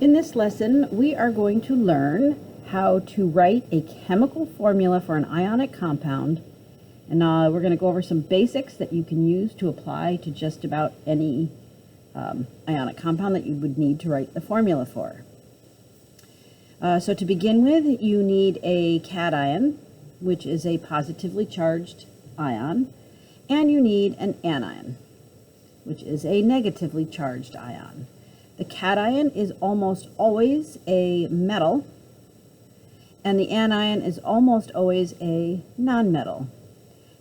In this lesson, we are going to learn how to write a chemical formula for an ionic compound. And we're going to go over some basics that you can use to apply to just about any ionic compound that you would need to write the formula for. So to begin with, you need a cation, which is a positively charged ion, and you need an anion, which is a negatively charged ion. The cation is almost always a metal, and the anion is almost always a nonmetal.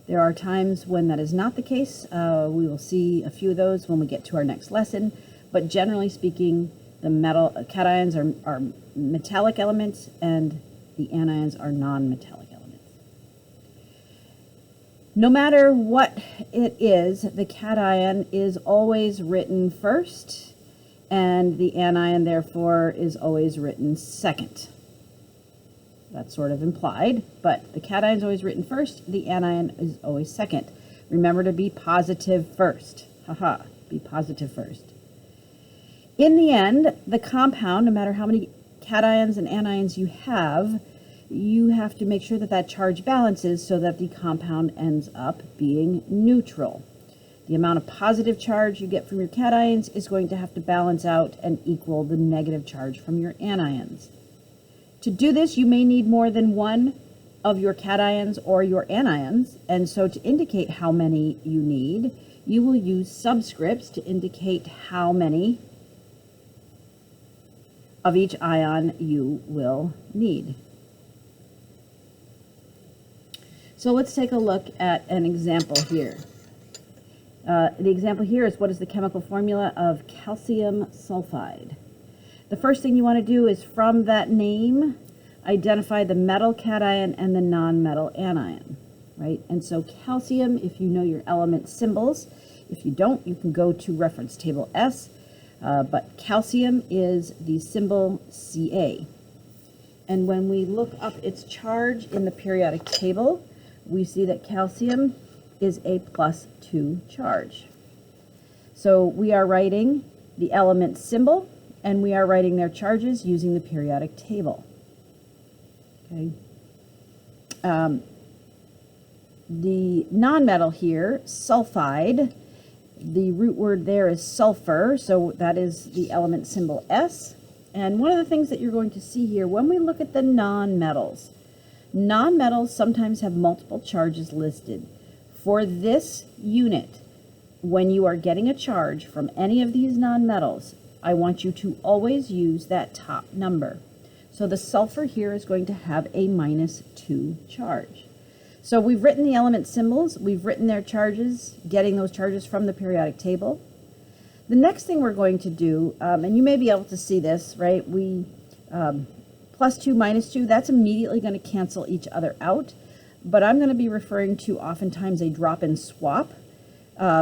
There are times when that is not the case. We will see a few of those when we get to our next lesson, but generally speaking, the cations are metallic elements and the anions are non-metallic elements. No matter what it is, the cation is always written first, and the anion, therefore, is always written second. That's sort of implied, but the cation is always written first, the anion is always second. Remember to be positive first. Haha, be positive first. In the end, the compound, no matter how many cations and anions you have to make sure that that charge balances so that the compound ends up being neutral. The amount of positive charge you get from your cations is going to have to balance out and equal the negative charge from your anions. To do this, you may need more than one of your cations or your anions, and so to indicate how many you need, you will use subscripts to indicate how many of each ion you will need. So let's take a look at an example here. The example here is what is the chemical formula of calcium sulfide. The first thing you want to do is from that name, identify the metal cation and the non-metal anion, right? And so calcium, if you know your element symbols, if you don't, you can go to reference table S, but calcium is the symbol Ca. And when we look up its charge in the periodic table, we see that calcium is a +2 charge. So we are writing the element symbol, and we are writing their charges using the periodic table. Okay. The nonmetal here, sulfide, the root word there is sulfur, so that is the element symbol S. And one of the things that you're going to see here, when we look at the nonmetals sometimes have multiple charges listed. For this unit, when you are getting a charge from any of these nonmetals, I want you to always use that top number. So the sulfur here is going to have a -2 charge. So we've written the element symbols, we've written their charges, getting those charges from the periodic table. The next thing we're going to do, and you may be able to see this, right? +2, -2, that's immediately going to cancel each other out. But I'm going to be referring to oftentimes a drop and swap,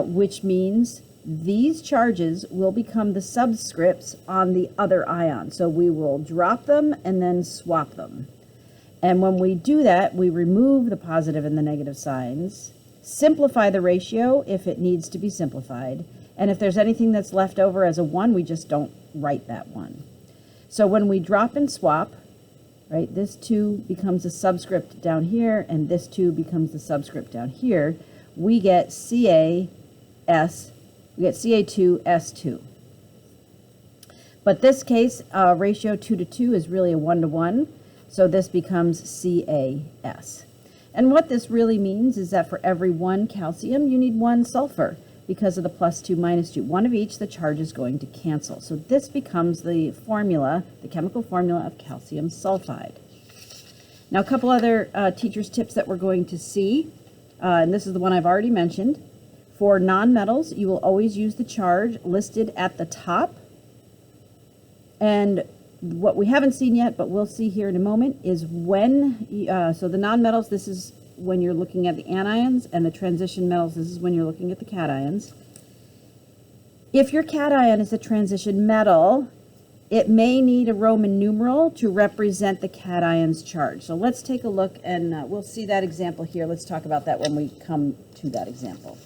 which means these charges will become the subscripts on the other ion. So we will drop them and then swap them. And when we do that, we remove the positive and the negative signs, simplify the ratio if it needs to be simplified, and if there's anything that's left over as a 1, we just don't write that 1. So when we drop and swap, right, this 2 becomes a subscript down here, and this 2 becomes the subscript down here. We get Ca2S2. But this case, ratio 2 to 2 is really a 1 to 1, so this becomes CaS. And what this really means is that for every 1 calcium, you need 1 sulfur. Because of the +2, -2, 1 of each, the charge is going to cancel. So this becomes the formula, the chemical formula of calcium sulfide. Now a couple other teacher's tips that we're going to see, and this is the one I've already mentioned. For nonmetals, you will always use the charge listed at the top. And what we haven't seen yet, but we'll see here in a moment, is when, so the nonmetals, this is when you're looking at the anions, and the transition metals, this is when you're looking at the cations. If your cation is a transition metal, it may need a Roman numeral to represent the cation's charge. So let's take a look, and we'll see that example here. Let's talk about that when we come to that example.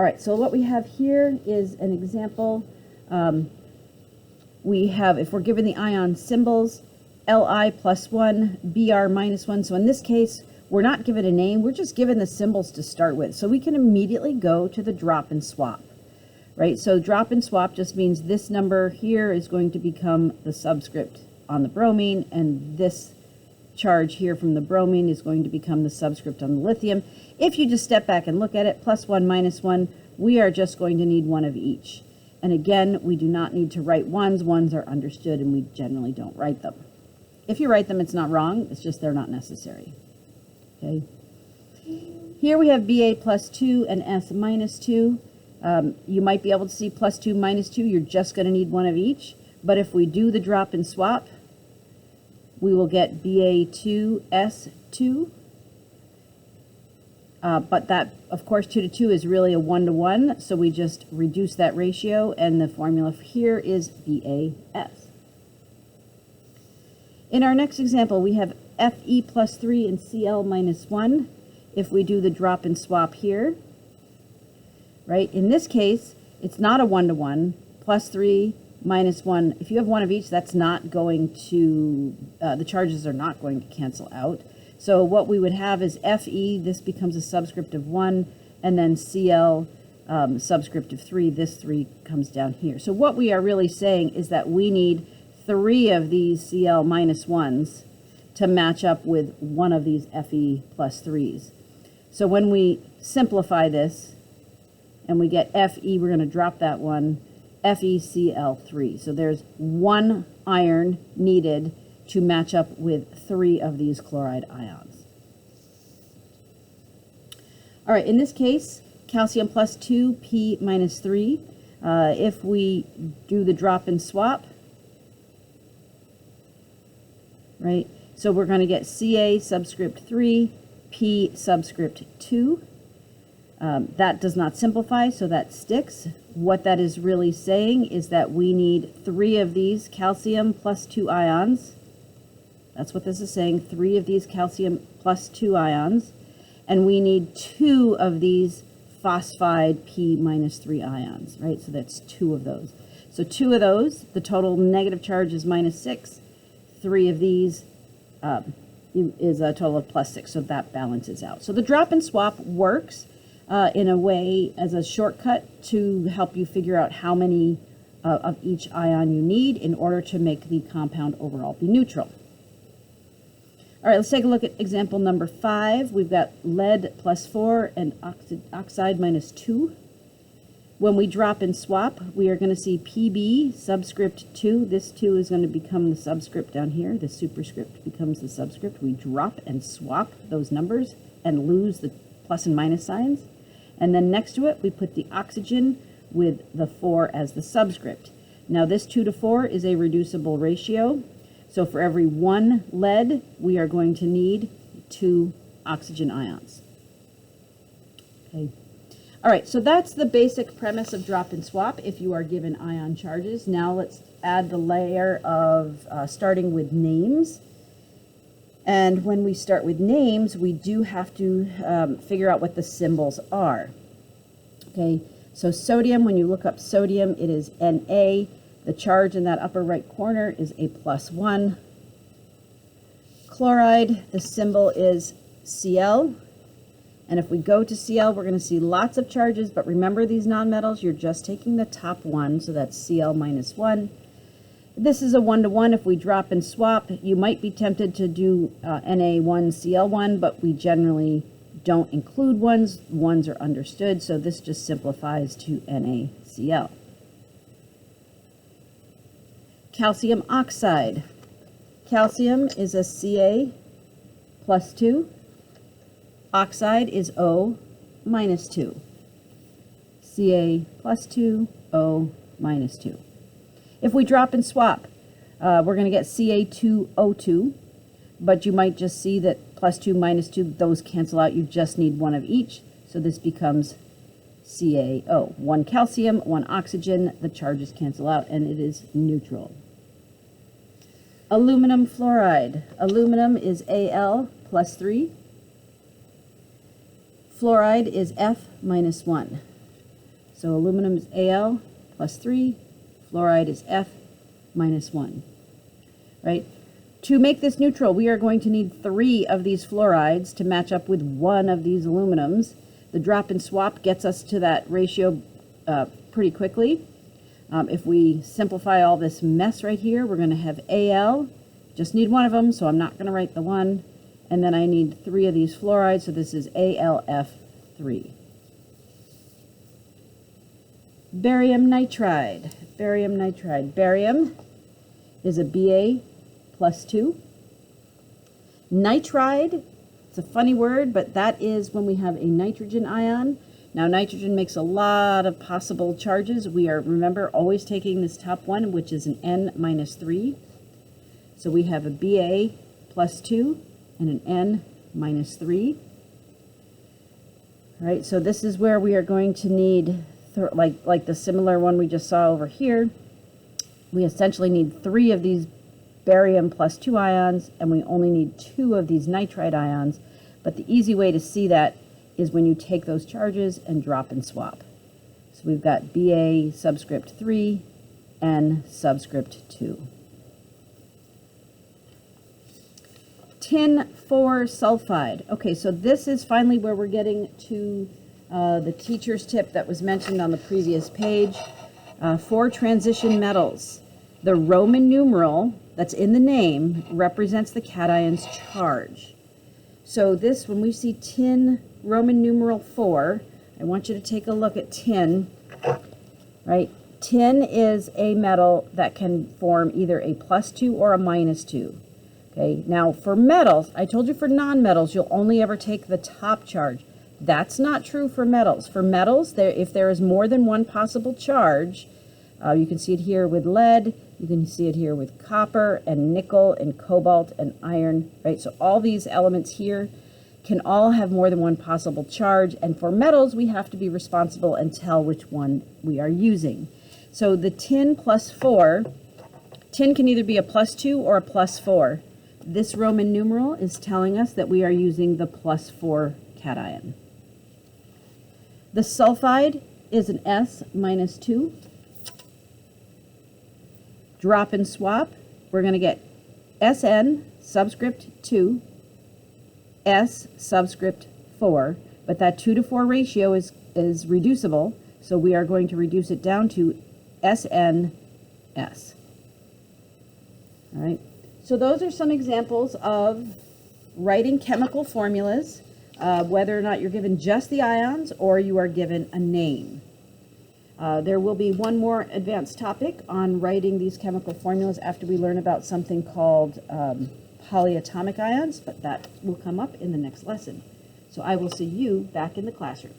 All right, so what we have here is an example We have, if we're given the ion symbols, Li plus 1, Br minus 1. So in this case, we're not given a name, we're just given the symbols to start with. So we can immediately go to the drop and swap, right? So drop and swap just means this number here is going to become the subscript on the bromine, and this charge here from the bromine is going to become the subscript on the lithium. If you just step back and look at it, plus 1, minus 1, we are just going to need one of each. And again, we do not need to write ones. Ones are understood, and we generally don't write them. If you write them, it's not wrong. It's just they're not necessary. Okay. Here we have Ba plus 2 and S minus 2. You might be able to see plus 2, minus 2. You're just going to need one of each. But if we do the drop and swap, we will get Ba2, S2. But that, of course, 2 to 2 is really a 1 to 1, so we just reduce that ratio, and the formula here is BAS. In our next example, we have Fe plus 3 and Cl minus 1. If we do the drop and swap here, right, in this case, it's not a 1 to 1, plus 3, minus 1. If you have one of each, that's not going to, the charges are not going to cancel out. So what we would have is Fe, this becomes a subscript of 1, and then Cl, subscript of 3, this 3 comes down here. So what we are really saying is that we need 3 of these Cl minus 1s to match up with one of these Fe plus 3s. So when we simplify this, and we get Fe, we're going to drop that one, FeCl3. So there's 1 iron needed to match up with 3 of these chloride ions. All right, in this case, calcium plus 2, P minus 3. If we do the drop and swap, right, so we're going to get Ca subscript 3, P subscript 2. That does not simplify, so that sticks. What that is really saying is that we need 3 of these calcium plus 2 ions. That's what this is saying, 3 of these calcium plus 2 ions. And we need 2 of these phosphide P minus 3 ions, right? So that's 2 of those. So 2 of those, the total negative charge is minus 6. 3 of these is a total of plus 6, so that balances out. So the drop and swap works in a way as a shortcut to help you figure out how many of each ion you need in order to make the compound overall be neutral. All right, let's take a look at example number 5. We've got lead plus 4 and oxide minus 2. When we drop and swap, we are going to see Pb subscript 2. This 2 is going to become the subscript down here. The superscript becomes the subscript. We drop and swap those numbers and lose the plus and minus signs. And then next to it, we put the oxygen with the 4 as the subscript. Now this 2 to 4 is a reducible ratio. So for every 1 lead, we are going to need 2 oxygen ions. Okay. All right, so that's the basic premise of drop and swap if you are given ion charges. Now let's add the layer of starting with names. And when we start with names, we do have to figure out what the symbols are. Okay, so sodium, when you look up sodium, it is Na. The charge in that upper right corner is a plus 1. Chloride, the symbol is Cl. And if we go to Cl, we're going to see lots of charges, but remember these nonmetals, you're just taking the top one, so that's Cl minus 1. This is a 1 to 1. If we drop and swap, you might be tempted to do Na1Cl1, but we generally don't include ones. Ones are understood, so this just simplifies to NaCl. Calcium oxide. Calcium is a Ca plus 2. Oxide is O minus 2. Ca plus 2, O minus 2. If we drop and swap, we're going to get Ca2O2, but you might just see that plus 2, minus 2, those cancel out. You just need one of each, so this becomes CaO. 1 calcium, 1 oxygen, the charges cancel out, and it is neutral. Aluminum fluoride. Aluminum is Al plus 3. Fluoride is F minus 1. So aluminum is Al plus 3. fluoride is F minus 1, right? To make this neutral, we are going to need 3 of these fluorides to match up with 1 of these aluminums. The drop and swap gets us to that ratio pretty quickly. If we simplify all this mess right here, we're going to have Al. Just need 1 of them, so I'm not going to write the 1. And then I need 3 of these fluorides, so this is AlF3. Barium nitride. Barium nitride. Barium is a Ba plus 2. Nitride, it's a funny word, but that is when we have a nitrogen ion. Now, nitrogen makes a lot of possible charges. We are, remember, always taking this top one, which is an N minus 3. So we have a Ba plus 2 and an N minus 3. All right, so this is where we are going to need, like the similar one we just saw over here, we essentially need 3 of these barium plus 2 ions, and we only need 2 of these nitride ions. But the easy way to see that is when you take those charges and drop and swap. So we've got Ba subscript 3, N subscript 2. Tin 4 sulfide. Okay, so this is finally where we're getting to the teacher's tip that was mentioned on the previous page. 4 transition metals. The Roman numeral that's in the name represents the cation's charge. So this, when we see tin Roman numeral 4, I want you to take a look at tin, right? Tin is a metal that can form either a plus 2 or a minus 2. Okay, now for metals, I told you for nonmetals, you'll only ever take the top charge. That's not true for metals. For metals, if there is more than one possible charge, you can see it here with lead, you can see it here with copper and nickel and cobalt and iron, right? So all these elements here can all have more than one possible charge, and for metals, we have to be responsible and tell which one we are using. So the tin plus 4, tin can either be a plus 2 or a plus 4. This Roman numeral is telling us that we are using the plus 4 cation. The sulfide is an S minus 2. Drop and swap, we're going to get Sn subscript 2, S subscript 4, but that 2 to 4 ratio is reducible, so we are going to reduce it down to SNS. All right, so those are some examples of writing chemical formulas, whether or not you're given just the ions or you are given a name. There will be one more advanced topic on writing these chemical formulas after we learn about something called polyatomic ions, but that will come up in the next lesson. So I will see you back in the classroom.